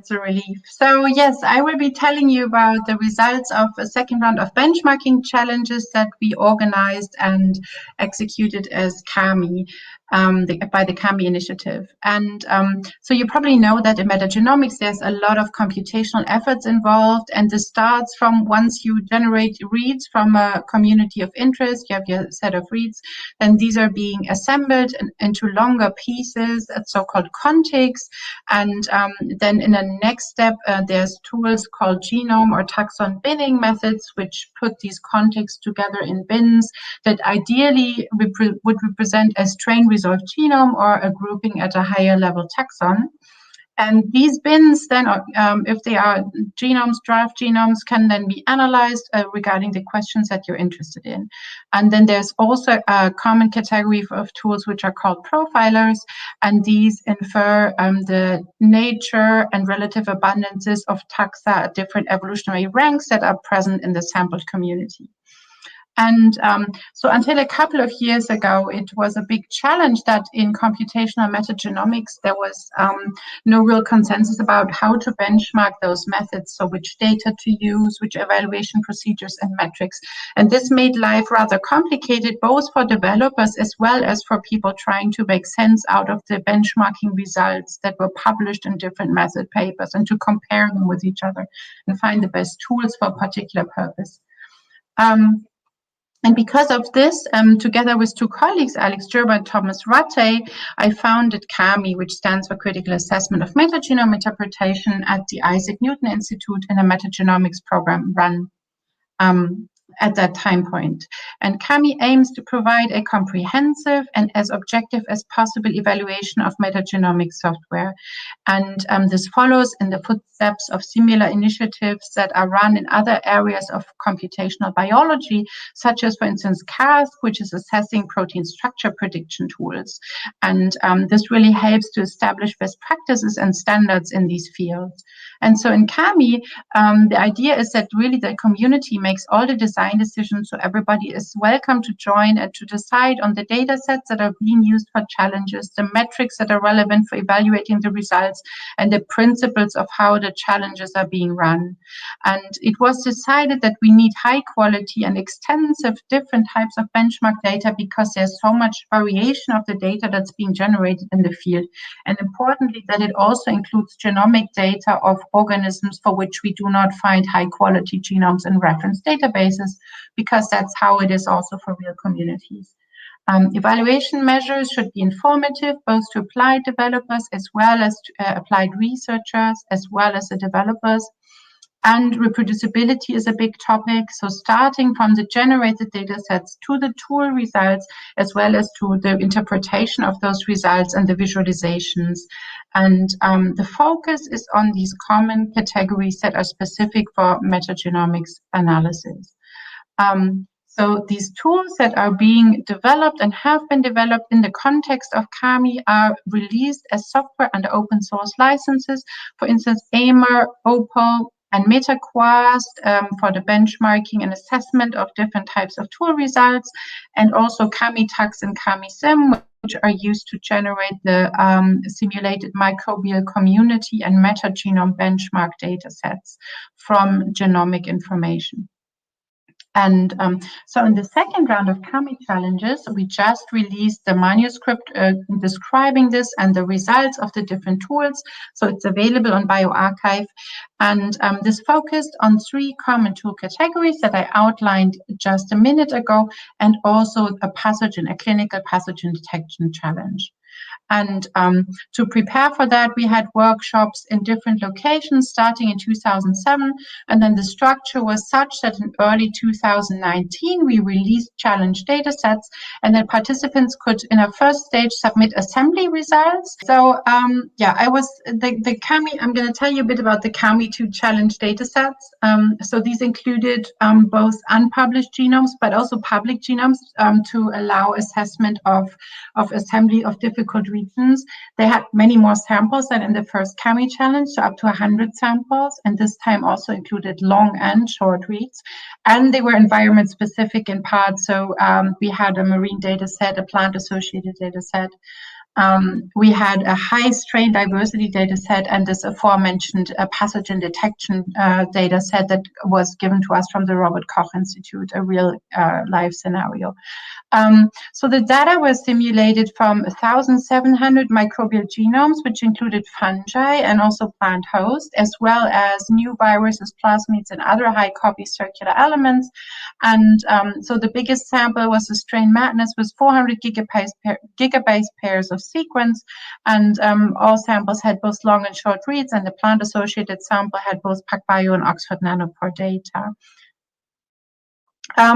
It's a relief. So yes, I will be telling you about the results of a second round of benchmarking challenges that we organized and executed as CAMI, by the CAMI initiative. And so you probably know that in metagenomics, there's a lot of computational efforts involved, and this starts from once you generate reads from a community of interest, you have your set of reads, and these are being assembled into longer pieces, so-called contigs, and then in a next step, there's tools called genome or taxon binning methods, which put these contigs together in bins that ideally would represent a strain-resolved genome or a grouping at a higher level taxon. And these bins then, if they are genomes, draft genomes, can then be analyzed regarding the questions that you're interested in. And then there's also a common category of tools which are called profilers, and these infer the nature and relative abundances of taxa at different evolutionary ranks that are present in the sampled community. And so until a couple of years ago, it was a big challenge that in computational metagenomics, there was no real consensus about how to benchmark those methods, so which data to use, which evaluation procedures and metrics. And this made life rather complicated, both for developers as well as for people trying to make sense out of the benchmarking results that were published in different method papers and to compare them with each other and find the best tools for a particular purpose. And because of this, together with two colleagues, Alex Gerber and Thomas Rattay, I founded CAMI, which stands for Critical Assessment of Metagenome Interpretation, at the Isaac Newton Institute in a metagenomics program run at that time point. And CAMI aims to provide a comprehensive and as objective as possible evaluation of metagenomic software. And this follows in the footsteps of similar initiatives that are run in other areas of computational biology, such as, for instance, CASP, which is assessing protein structure prediction tools. And this really helps to establish best practices and standards in these fields. And so in CAMI, the idea is that really the community makes all the design decisions, so everybody is welcome to join and to decide on the data sets that are being used for challenges, the metrics that are relevant for evaluating the results, and the principles of how the challenges are being run. And it was decided that we need high quality and extensive different types of benchmark data because there's so much variation of the data that's being generated in the field. And importantly, that it also includes genomic data of organisms for which we do not find high quality genomes in reference databases, because that's how it is also for real communities. Evaluation measures should be informative, both to applied developers as well as to applied researchers, as well as the developers. And reproducibility is a big topic. So starting from the generated data sets to the tool results, as well as to the interpretation of those results and the visualizations. And the focus is on these common categories that are specific for metagenomics analysis. So these tools that are being developed and have been developed in the context of CAMI are released as software under open source licenses. For instance, AIMER, OPAL, and MetaQuast for the benchmarking and assessment of different types of tool results, and also CAMI II and CAMI Sim, which are used to generate the simulated microbial community and metagenome benchmark data sets from genomic information. And so in the second round of CAMI challenges, we just released the manuscript describing this and the results of the different tools. So it's available on bioRxiv. And this focused on 3 common tool categories that I outlined just a minute ago, and also a pathogen, a clinical pathogen detection challenge. And to prepare for that, we had workshops in different locations starting in 2007. And then the structure was such that in early 2019, we released challenge data sets, and then participants could, in a first stage, submit assembly results. So yeah, the CAMI, I'm going to tell you a bit about the CAMI II challenge data sets. So these included both unpublished genomes, but also public genomes to allow assessment of assembly of difficult regions. They had many more samples than in the first CAMI challenge, so up to 100 samples, and this time also included long and short reads. And they were environment specific in part, so we had a marine data set, a plant associated data set. we had a high strain diversity data set and this aforementioned pathogen detection data set that was given to us from the Robert Koch Institute, a real life scenario. So the data was simulated from 1,700 microbial genomes, which included fungi and also plant hosts, as well as new viruses, plasmids, and other high copy circular elements. And so the biggest sample was the strain madness with 400 gigabase pairs of sequence, and all samples had both long and short reads, and the plant-associated sample had both PacBio and Oxford Nanopore data.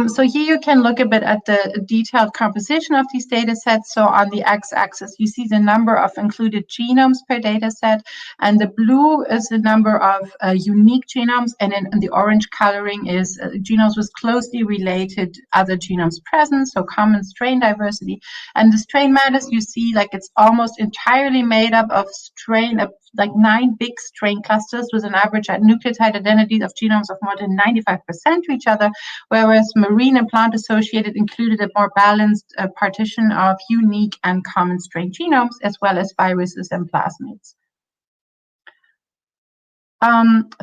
So here you can look a bit at the detailed composition of these data sets. So on the x-axis, you see the number of included genomes per data set, and the blue is the number of unique genomes, and in the orange coloring is genomes with closely related other genomes present, so common strain diversity. And the strain madness, you see, like it's almost entirely made up of like 9 big strain clusters with an average nucleotide identity of genomes of more than 95% to each other, whereas marine and plant associated included a more balanced partition of unique and common strain genomes, as well as viruses and plasmids.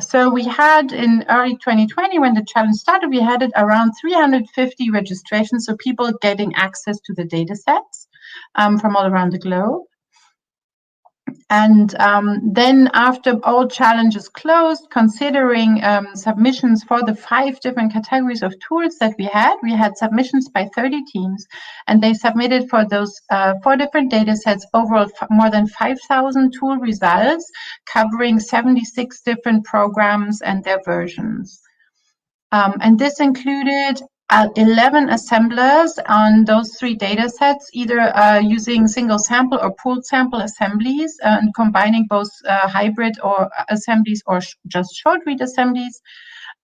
So we had in early 2020, when the challenge started, we had it around 350 registrations, so people getting access to the data sets from all around the globe. And then after all challenges closed, considering submissions for the 5 different categories of tools that we had submissions by 30 teams, and they submitted for those 4 different data sets overall more than 5,000 tool results, covering 76 different programs and their versions. And this included 11 assemblers on those 3 data sets, either using single sample or pooled sample assemblies and combining both hybrid or assemblies or just short read assemblies.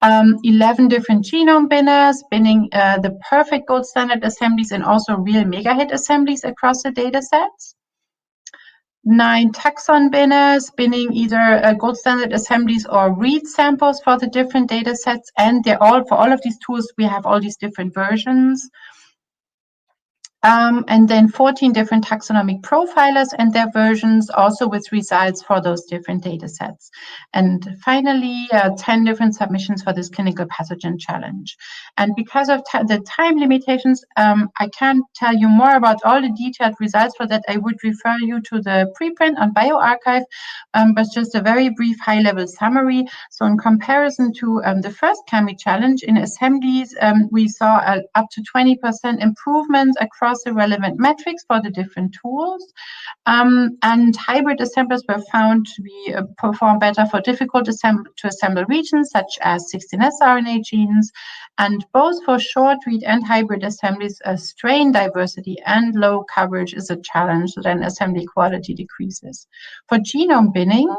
11 different genome binners, binning the perfect gold standard assemblies and also real mega hit assemblies across the data sets. 9 Taxon binners, binning either gold standard assemblies or read samples for the different data sets, and they're all, for all of these tools, we have all these different versions. And then 14 different taxonomic profilers and their versions, also with results for those different data sets. And finally, 10 different submissions for this clinical pathogen challenge. And because of the time limitations, I can't tell you more about all the detailed results. For that, I would refer you to the preprint on bioRxiv, but just a very brief high-level summary. So in comparison to the first CAMI challenge, in assemblies, we saw up to 20% improvement across the relevant metrics for the different tools, and hybrid assemblers were found to be perform better for difficult to assemble regions such as 16S RNA genes, and both for short read and hybrid assemblies, strain diversity and low coverage is a challenge, so then assembly quality decreases. For genome binning,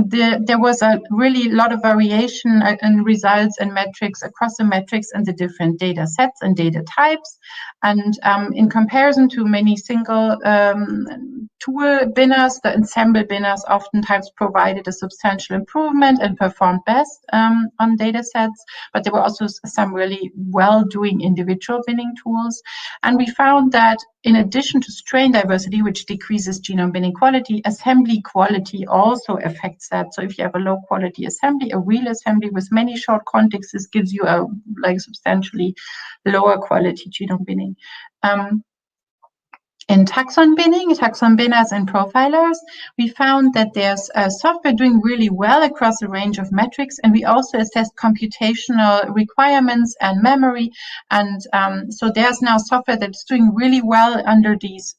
there was a really lot of variation in results and metrics across the metrics and the different data sets and data types. And in comparison to many single tool binners, the ensemble binners oftentimes provided a substantial improvement and performed best on data sets, but there were also some really well-doing individual binning tools. And we found that in addition to strain diversity, which decreases genome binning quality, assembly quality also affects that. So if you have a low quality assembly, a real assembly with many short contexts, gives you a substantially lower quality genome binning. In taxon binning, taxon binners and profilers, we found that there's software doing really well across a range of metrics, and we also assessed computational requirements and memory, and so there's now software that's doing really well under these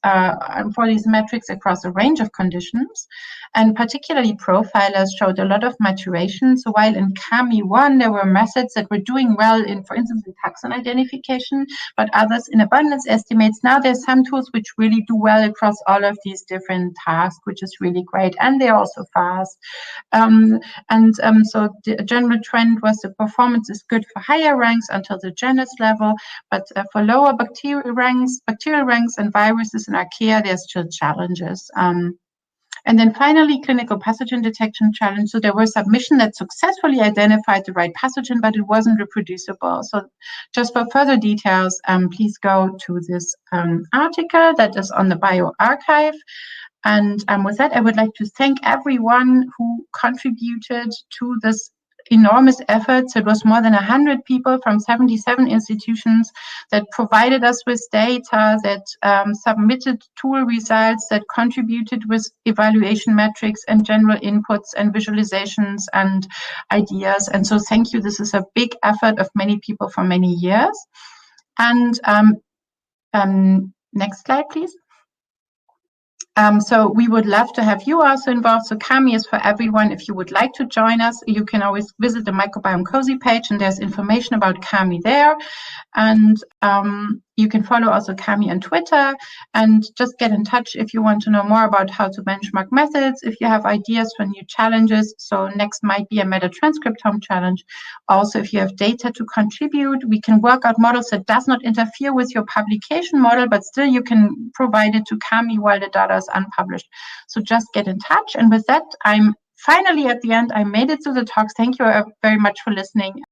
for these metrics across a range of conditions, and particularly profilers showed a lot of maturation. So while in CAMI I there were methods that were doing well in, for instance, in taxon identification, but others in abundance estimates, now there's some tools which really do well across all of these different tasks, which is really great, and they're also fast. So the general trend was the performance is good for higher ranks until the genus level, but for lower bacterial ranks and viruses and archaea, there's still challenges. And then finally, clinical pathogen detection challenge. So there were submissions that successfully identified the right pathogen, but it wasn't reproducible. So just for further details, please go to this article that is on the bioRxiv. And with that, I would like to thank everyone who contributed to this enormous effort. So it was more than 100 people from 77 institutions that provided us with data, that submitted tool results, that contributed with evaluation metrics and general inputs and visualizations and ideas. And so thank you. This is a big effort of many people for many years. And next slide, please. So we would love to have you also involved. So CAMI is for everyone. If you would like to join us, you can always visit the Microbiome Cozy page, and there's information about CAMI there. And you can follow also CAMI on Twitter, and just get in touch if you want to know more about how to benchmark methods, if you have ideas for new challenges. So next might be a meta-transcriptome challenge. Also, if you have data to contribute, we can work out models that does not interfere with your publication model, but still you can provide it to CAMI while the data is unpublished. So just get in touch. And with that, I'm finally at the end. I made it to the talks. Thank you very much for listening.